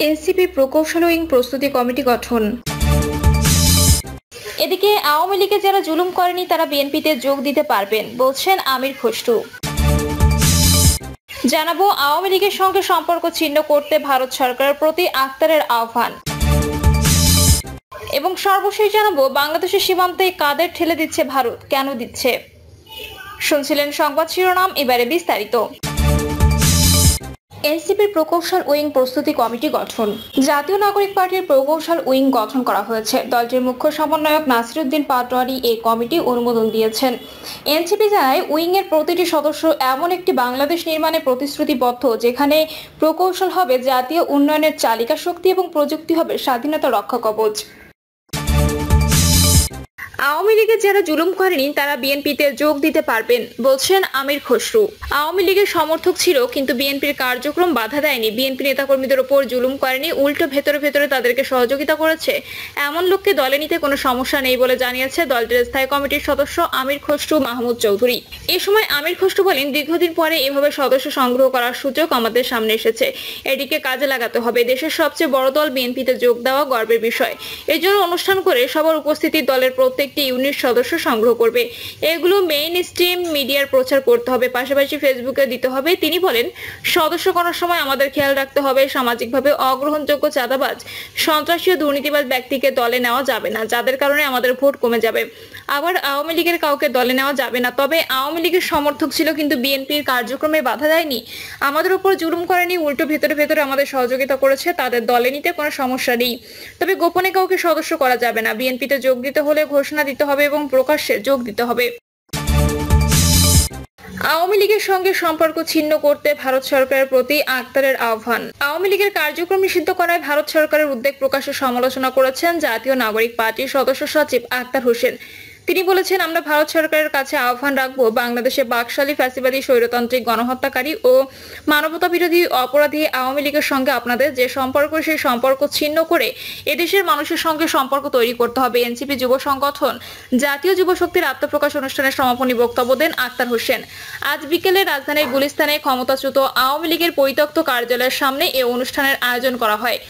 NCP প্রকৌশল wing প্রস্তুতি committee গঠন। এদিকে আওয়ামী লীগে যারা জুলুম করেনি তারা বিএনপিতে যোগ দিতে পারবেন বলছেন আমির খসরু। জানাবো আওয়ামী লীগের সঙ্গে সম্পর্ক ছিন্ন করতে ভারত সরকারের প্রতি আক্তারের আহ্বান। এবং সর্বশেষ জানাবো বাংলাদেশের সীমান্তে কাদের ঠেলে দিচ্ছে ভারত, কেন দিচ্ছে। শুনছিলেন সংবাদ শিরোনাম, এবারে বিস্তারিত। এনসিপির প্রকৌশল উইং প্রস্তুতি কমিটি গঠন। জাতীয় নাগরিক পার্টির প্রকৌশল উইং গঠন করা হয়েছে। দলটির মুখ্য সমন্বয়ক নাসিরউদ্দিন পাটোয়ারি এই কমিটি অনুমোদন দিয়েছেন। এনসিপি জানায়, উইং এর প্রতিটি সদস্য এমন একটি বাংলাদেশ নির্মাণে প্রতিশ্রুতিবদ্ধ যেখানে প্রকৌশল হবে জাতীয় উন্নয়নের চালিকা শক্তি এবং প্রযুক্তি হবে স্বাধীনতা রক্ষা কবচ। আওয়ামী লীগের যারা জুলুম করেনি তারা বিএনপিতে যোগ দিতে পারবেন বলছেন আমির খসরু। আওয়ামী লীগের সমর্থক ছিল কিন্তু বিএনপির কার্যক্রম বাধা দেয়নি। বিএনপি নেতাকর্মীদের ওপর জুলুম করেনি, উল্টো ভেতরে ভেতরে তাদেরকে সহযোগিতা করেছে। এমন লোককে দলে নিতে কোনো সমস্যা নেই বলে জানিয়েছে দলটির স্থায়ী কমিটির সদস্য আমির খসরু মাহমুদ চৌধুরী। এ সময় আমির খসরু বলেন, দীর্ঘদিন পরে এভাবে সদস্য সংগ্রহ করার সুযোগ আমাদের সামনে এসেছে। এটিকে কাজে লাগাতে হবে। দেশের সবচেয়ে বড় দল বিএনপিতে যোগ দেওয়া গর্বের বিষয়। এর জন্য অনুষ্ঠান করে সবার উপস্থিতি দলের প্রত্যেকটি ইউনিট সদস্য সংগ্রহ করবে। এগুলো মেইন স্ট্রিম মিডিয়ার প্রচার করতে হবে, পাশাপাশি ফেসবুকে দিতে হবে। তিনি বলেন, সদস্য করার সময় আমাদের খেয়াল রাখতে হবে সামাজিকভাবে অগ্রহণযোগ্য চাঁদাবাজ, সন্ত্রাসী ও দুর্নীতিবাজ ব্যক্তিকে দলে নেওয়া যাবে না, যাদের কারণে আমাদের ভোট কমে যাবে। আবার আওয়ামী লীগের কাউকে দলে নেওয়া যাবে না। তবে আওয়ামী লীগের সমর্থক ছিল কিন্তু বিএনপির কার্যক্রমে বাধা দেয়নি, আমাদের উপর জুলুম করেনি, উল্টো ভেতরে ভেতরে আমাদের সহযোগিতা করেছে। তাদের দলে নিতে কোনো সমস্যা নেই। তবে গোপনে কাউকে সদস্য করা যাবে না। বিএনপিতে যোগ দিতে হলে ঘোষণা দিতে হবে এবং প্রকাশ্যে যোগ দিতে হবে। আওয়ামী লীগের সঙ্গে সম্পর্ক ছিন্ন করতে ভারত সরকারের প্রতি আক্তারের আহ্বান। আওয়ামী লীগের কার্যক্রম নিষিদ্ধ করায় ভারত সরকারের উদ্বেগ প্রকাশের সমালোচনা করেছেন জাতীয় নাগরিক পার্টির সদস্য সচিব আক্তার হোসেন। তিনি বলেছেন, আমরা ভারত সরকারের কাছে আহ্বান রাখবো, বাংলাদেশে বাকশালী ফ্যাসিবাদী স্বৈরতান্ত্রিক গণহত্যাকারী ও মানবতা বিরোধী অপরাধী আওয়ামী লীগের সঙ্গে আপনাদের যে সম্পর্ক, সেই সম্পর্ক ছিন্ন করে এদেশের মানুষের সঙ্গে সম্পর্ক তৈরি করতে হবে। এনসিপি যুব সংগঠন জাতীয় যুব শক্তির আত্মপ্রকাশ অনুষ্ঠানের সমাপনী বক্তব্য দেন আক্তার হোসেন। আজ বিকেলে রাজধানীর গুলিস্তানে ক্ষমতাচ্যুত আওয়ামী লীগের পরিত্যক্ত কার্যালয়ের সামনে এ অনুষ্ঠানের আয়োজন করা হয়।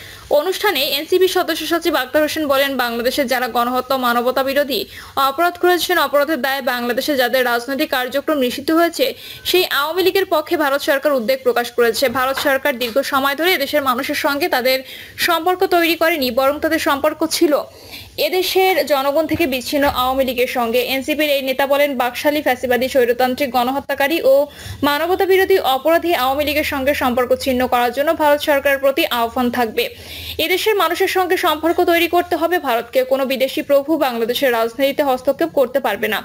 অনুষ্ঠানে এনসিপি সদস্য সচিব আক্তার হোসেন বলেন, বাংলাদেশে যারা গণহত্যা, মানবতা বিরোধী অপরাধ করেছেন, অপরাধের দায়ে বাংলাদেশে যাদের রাজনৈতিক কার্যক্রম নিষিদ্ধ হয়েছে, সেই আওয়ামী লীগের পক্ষে ভারত সরকার উদ্বেগ প্রকাশ করেছে। ভারত সরকার দীর্ঘ সময় ধরে এদেশের মানুষের সঙ্গে তাদের সম্পর্ক তৈরি করেনি, বরং তাদের সম্পর্ক ছিল এদেশের জনগণ থেকে বিচ্ছিন্ন আওয়ামী লীগের সঙ্গে। এনসিপির এই নেতা বলেন, বাকশালী ফ্যাসিবাদী স্বৈরতান্ত্রিক গণহত্যাকারী ও মানবতা বিরোধী অপরাধী আওয়ামী লীগের সঙ্গে সম্পর্ক ছিন্ন করার জন্য ভারত সরকারের প্রতি আহ্বান থাকবে। এদেশের মানুষের সঙ্গে সম্পর্ক তৈরি করতে হবে। ভারতকে কোনো বিদেশি প্রভু বাংলাদেশের রাজনীতিতে হস্তক্ষেপ করতে পারবে না।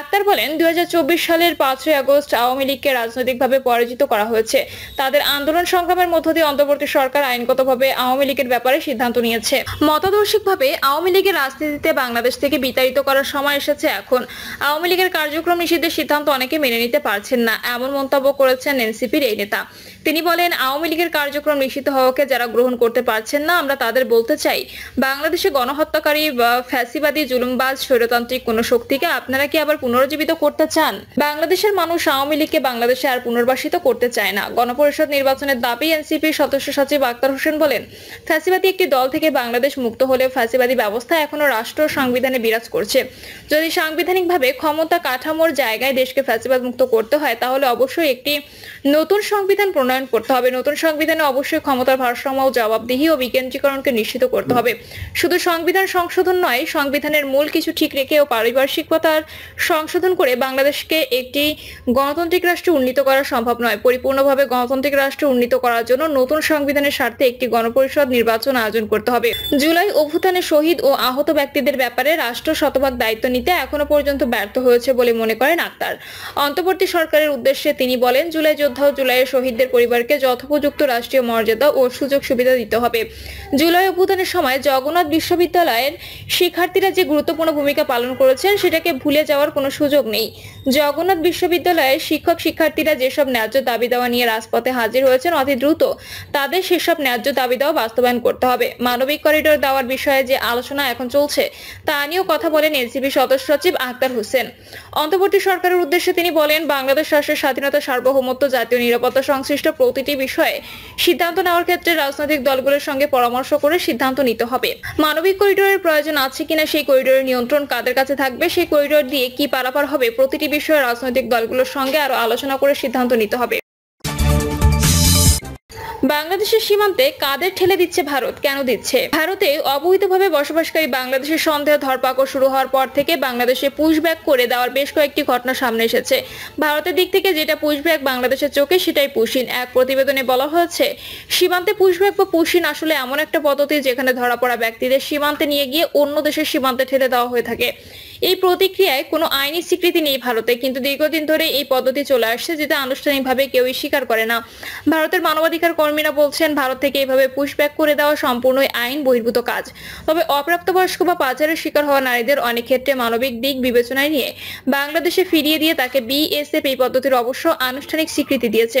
আক্তার বলেন, 2024 সালের 5ই আগস্ট আওয়ামী লীগকে রাজনৈতিকভাবে পরাজিত করা হয়েছে। তাদের আন্দোলন সংগ্রামের মধ্য দিয়ে অন্তর্বর্তী সরকার আইনগতভাবে আওয়ামী লীগের ব্যাপারে সিদ্ধান্ত নিয়েছে। মতাদর্শিকভাবে আওয়ামী লীগের রাজনীতিতে বাংলাদেশ থেকে বিতাড়িত করার সময় এসেছে এখন। আওয়ামী লীগের কার্যক্রম নিষিদ্ধের সিদ্ধান্ত অনেকে মেনে নিতে পারছেন না, এমন মন্তব্য করেছেন এনসিপির এই নেতা। তিনি বলেন, আওয়ামী লীগের কার্যক্রম নিষিদ্ধ হওয়াকে যারা গ্রহণ করতে পারছেন না, আমরা তাদের বলতে চাই, বাংলাদেশে গণহত্যাকারী বা ফ্যাসিবাদী জুলুমবাজ স্বৈরতান্ত্রিক কোন শক্তিকে আপনারা কি আবার পুনরুজ্জীবিত করতে চান? বাংলাদেশের মানুষ আওয়ামী লীগকে বাংলাদেশে আর পুনর্বাসিত করতে চায় না। গণপরিষদ নির্বাচনের দাবি এনসিপির সদস্য সচিব আক্তার হোসেন বলেন, ফ্যাসিবাদী একটি দল থেকে বাংলাদেশ মুক্ত হলেও ফ্যাসিবাদী ব্যবস্থা এখনো রাষ্ট্র সংবিধানে বিরাজ করছে। যদি সাংবিধানিকভাবে ক্ষমতা কাঠামোর জায়গায় দেশকে ফ্যাসিবাদ মুক্ত করতে হয়, তাহলে অবশ্যই একটি নতুন সংবিধান প্রণয়ন করতে হবে। নতুন সংবিধানে অবশ্যই ক্ষমতার ভারসাম্য, জবাবদিহি ও বিকেন্দ্রীকরণকে নিশ্চিত করতে হবে। শুধু সংবিধান সংশোধন নয়, সংবিধানের মূল কিছু ঠিক রেখে ও পারিপার্শ্বিকতার সংশোধন করে বাংলাদেশকে একটি গণতান্ত্রিক রাষ্ট্রে উন্নীত করা সম্ভব নয়। পরিপূর্ণভাবে গণতান্ত্রিক রাষ্ট্রে উন্নীত করার জন্য নতুন সংবিধানের স্বার্থে একটি গণপরিষদ নির্বাচন আয়োজন করতে হবে। জুলাই অভ্যুত্থানে শহীদ ও আহত ব্যক্তিদের ব্যাপারে রাষ্ট্র শতভাগ দায়িত্ব নিতে এখনো পর্যন্ত ব্যর্থ হয়েছে বলে মনে করেন আক্তার। অন্তর্বর্তী সরকারের উদ্দেশ্যে তিনি বলেন, জুলাই যোদ্ধা ও জুলাইয়ের শহীদদের পরিবারকে যথোপযুক্ত রাষ্ট্রীয় মর্যাদা ও সুযোগ সুবিধা দিতে হবে। জুলাই অভ্যুত্থানের সময় জগন্নাথ বিশ্ববিদ্যালয়ের শিক্ষার্থীরা যে গুরুত্বপূর্ণ ভূমিকা পালন করেছেন সেটাকে ভুলে যাওয়ার কোনো সুযোগ নেই। জগন্নাথ বিশ্ববিদ্যালয়ের শিক্ষক শিক্ষার্থীরা যেসব ন্যায্য দাবি দেওয়া নিয়ে রাজপথে হাজির হয়েছেন, অতি দ্রুত তাদের সেসব ন্যায্য দাবি দেওয়া বাস্তবায়ন করতে হবে। মানবিক করিডোর দেওয়ার বিষয়ে যে আলোচনা এখন চলছে তা নিয়েও কথা বলেন এনসিপি সদস্য সচিব আক্তার হোসেন। অন্তর্বর্তী সরকারের উদ্দেশ্যে তিনি বলেন, বাংলাদেশ রাষ্ট্রের স্বাধীনতা, সার্বভৌমত্ব, জাতীয় নিরাপত্তা সংশ্লিষ্ট প্রতিটি বিষয়ে সিদ্ধান্ত নেওয়ার ক্ষেত্রে রাজনৈতিক দলগুলোর সঙ্গে পরামর্শ করে সিদ্ধান্ত নিতে হবে। মানবিক করিডোরের প্রয়োজন আছে কিনা, সেই করিডোরের নিয়ন্ত্রণ কাদের কাছে থাকবে, সেই করিডোর দিয়ে কি পারাপার হবে, প্রতিটি বিষয়ে রাজনৈতিক দলগুলোর সঙ্গে আরো আলোচনা করে সিদ্ধান্ত নিতে হবে। বাংলাদেশের সীমান্তে কাদের ঠেলে দিচ্ছে ভারত, কেন দিচ্ছে? ভারতে অবৈধভাবে বসবাসকারী বাংলাদেশের সন্দেহ ধরপাকড় শুরু হওয়ার পর থেকে বাংলাদেশে পুশব্যাক করে দেওয়ার বেশ কয়েকটি ঘটনা সামনে এসেছে। ভারতের দিক থেকে যেটা পুশব্যাক বাংলাদেশের চোখে সেটাই পুশিন। এক প্রতিবেদনে বলা হয়েছে, সীমান্তে পুশব্যাক বা পুশিন আসলে এমন একটা পদ্ধতি যেখানে ধরা পড়া ব্যক্তিদের সীমান্তে নিয়ে গিয়ে অন্য দেশের সীমান্তে ঠেলে দেওয়া হয়ে থাকে। এই প্রতিক্রিয়ায় কোনো আইনি স্বীকৃতি নেই ভারতে, কিন্তু দীর্ঘদিন ধরে এই পদ্ধতি চলে আসছে, যেটা আনুষ্ঠানিকভাবে কেউই স্বীকার করে না। ভারতের মানবাধিকার কর্মীরা বলছেন, ভারত থেকে এইভাবে পুশব্যাক করে দেওয়া সম্পূর্ণই আইন বহির্ভূত কাজ। তবে অপ্রাপ্তবয়স্ক বা পাচারের শিকার হওয়া নারীদের অনেক ক্ষেত্রে মানবিক দিক বিবেচনায় নিয়ে বাংলাদেশে ফিরিয়ে দিয়ে তাকে বিএসএফ এই পদ্ধতির অবশ্য আনুষ্ঠানিক স্বীকৃতি দিয়েছে।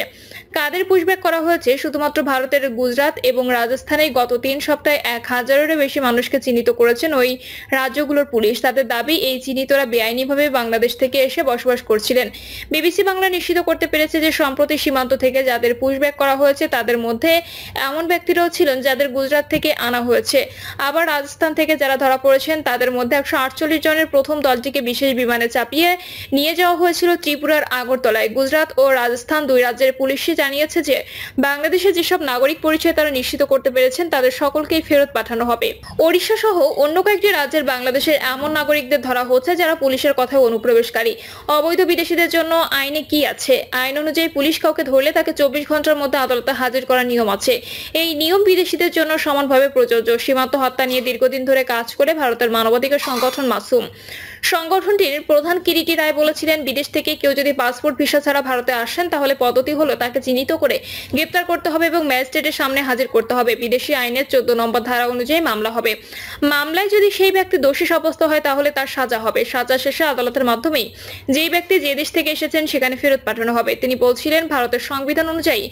কাদের পুশব্যাক করা হয়েছে? শুধুমাত্র ভারতের গুজরাট এবং রাজস্থানে গত 3 সপ্তাহে 1000-এরও বেশি মানুষকে চিহ্নিত করেছেন ওই রাজ্যগুলোর পুলিশ। তাদের দাবি, এই চিহ্নিতরা বেআইনিভাবে বাংলাদেশ থেকে এসে বসবাস করছিলেন। বিবিসি বাংলা নিশ্চিত করতে পেরেছে যে সম্প্রতি সীমান্ত থেকে যাদের পুশব্যাক করা হয়েছে তাদের মধ্যে এমন ব্যক্তিরাও ছিলেন যাদের গুজরাট থেকে আনা হয়েছে। আবার রাজস্থান থেকে যারা ধরা পড়েছেন তাদের মধ্যে 148 জনের প্রথম দলটিকে বিশেষ বিমানে চাপিয়ে নিয়ে যাওয়া হয়েছিল ত্রিপুরার আগরতলায়। গুজরাট ও রাজস্থান দুই রাজ্যের পুলিশই জানিয়েছে যে বাংলাদেশে যেসব নাগরিক পরিচয় তারা নিশ্চিত করতে পেরেছেন তাদের সকলকেই ফেরত পাঠানো হবে। ওড়িশা সহ অন্য কয়েকটি রাজ্যের বাংলাদেশের এমন নাগরিকদের ধরা হচ্ছে যারা পুলিশের কথায় অনুপ্রবেশকারী। অবৈধ বিদেশিদের জন্য আইনে কি আছে? আইন অনুযায়ী পুলিশ কাউকে ধরলে তাকে 24 ঘন্টার মধ্যে আদালতে হাজির করার নিয়ম আছে। এই নিয়ম বিদেশিদের জন্য সমানভাবে প্রযোজ্য। সীমান্ত হত্যা নিয়ে দীর্ঘদিন ধরে কাজ করে ভারতের মানবাধিকার সংগঠন মাসুম। সংগঠনটির প্রধান কিরিটি রায় বলেছিলেন, বিদেশ থেকে কেউ যদি পাসপোর্ট ভিসা ছাড়া ভারতে আসেন তাহলে পদ্ধতি হলো তাকে চিহ্নিত করে গ্রেপ্তার করতে হবে এবং ম্যাজিস্ট্রেটের সামনে হাজির করতে হবে। বিদেশি আইনের 14 নম্বর ধারা অনুযায়ী মামলা হবে। মামলায় যদি সেই ব্যক্তি দোষী সাব্যস্ত হয় তাহলে তার সাজা হবে। সাজা শেষে আদালতের মাধ্যমেই যেই ব্যক্তি যে দেশ থেকে এসেছেন সেখানে ফেরত পাঠানো হবে। তিনি বলছিলেন, ভারতের সংবিধান অনুযায়ী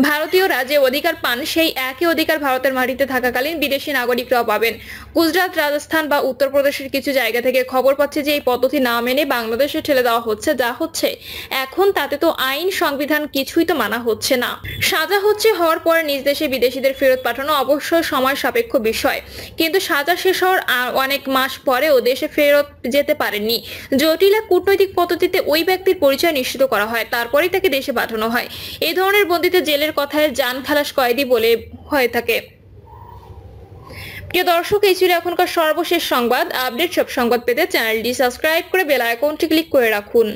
ভারতীয়রা যে অধিকার পান সেই একই অধিকার ভারতের মাটিতে থাকাকালীন বিদেশি নাগরিকরাও পাবেন। গুজরাট, রাজস্থান বা উত্তরপ্রদেশের কিছু জায়গা থেকে খবর পাচ্ছে যে এই পদ্ধতি না মেনে বাংলাদেশে ঠেলে দেওয়া হচ্ছে। যা হচ্ছে এখন তাতে তো আইন সংবিধান কিছুই তো মানা হচ্ছে না। সাজা হচ্ছে হওয়ার পর নিজ দেশে বিদেশিদের ফেরত পাঠানো অবশ্যই সময় সাপেক্ষ বিষয়, কিন্তু সাজা শেষ হওয়ার অনেক মাস পরেও দেশে ফেরত যেতে পারেননি। জটিল এক কূটনৈতিক পদ্ধতিতে ওই ব্যক্তির পরিচয় নিশ্চিত করা হয়, তারপরেই তাকে দেশে পাঠানো হয়। এই ধরনের বন্দীতে জেলের কথায় জান খালাস কয়েদি বলে হয়ে থাকে। প্রিয় দর্শক, এই ছিল এখনকার সর্বশেষ সংবাদ। আপডেট সব সংবাদ পেতে চ্যানেলটি সাবস্ক্রাইব করে বেল আইকনটি ক্লিক করে রাখুন।